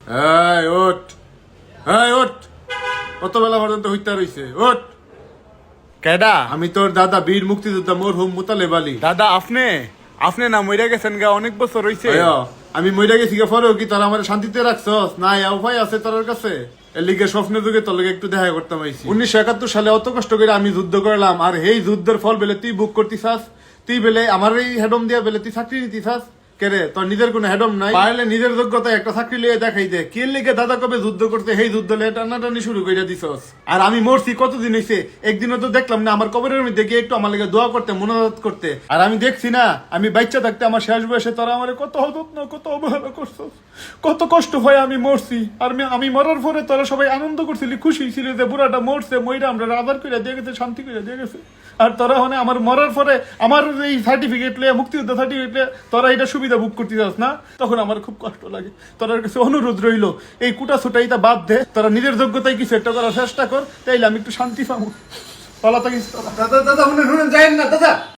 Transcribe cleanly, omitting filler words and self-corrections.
এই ওঠ, এই ওঠ, কত বেলা পর্যন্ত হইতে রইছে? ওঠ। কেডা? আমি তোর দাদা বীর মুক্তিযোদ্ধা মরহুম মুতালেব আলী। দাদা আপনি আপনি না মইরা গেছেন গা, অনেক বছর হইছে। আমি মইরা গেছি গে, পরেও কি তোরা আমার শান্তিতে রাখছস? না উপায় আছে তোর কাছে? এর লিগে স্বপ্নের যুগে তোর লগে একটু দেখা করতাম আইছি। 1971 সালে অত কষ্ট করে আমি যুদ্ধ করলাম, আর এই যুদ্ধের ফল বেলে তুই বুক করতিছাস? তুই বেলে আমার এই হেডম দিয়া বেলে তুই চাকরি নিতিছাস? কেরে তোর নিজের কোনো হেডম নাই? পারলে নিজের যোগ্যতায় একটা চাকরি লিয়ে দেখাই দে। কি লিগে দাদা কবে যুদ্ধ করতে সেই যুদ্ধ লিয়ে টানাটানি শুরু করে দিছস। আর আমি মরছি কতদিন হইছে, একদিনও তো দেখলাম না আমার কবরের মধ্যে গিয়ে একটু আমার লেগে দোয়া করতে, মোনাজাত করতে। আর আমি দেখছি না, আমি বাচ্চা থাকতে আমার শেষ বয়সে তোরা আমার কত যত্ন, কত অবহেলা করছস, কত কষ্ট হয় আমি মরছি। আর আমি মরার পরে তোরা সবাই আনন্দ করছিলি, খুশি ছিল যে বুড়াটা মরছে, মইরা আমরা আবার করে দিয়ে গেছে, শান্তি করে দিয়ে গেছে। আর তোরা হনে আমার মরার পরে আমার এই সার্টিফিকেট লিয়ে, মুক্তিযুদ্ধ সার্টিফিকেট লিয়ে তোরা এটা সুবিধা বুক করতে যাস না, তখন আমার খুব কষ্ট লাগে। তোরার কাছে অনুরোধ রইল, এই কুটা ছুটাইটা বাদ দে, তোরা নিজের যোগ্যতায় কিছু একটা করার চেষ্টা কর, তাইলে আমি একটু শান্তি পাবো। পালা থাকিস তোরা। দাদা দাদা শুনেন শুনেন, যাইেন না দাদা।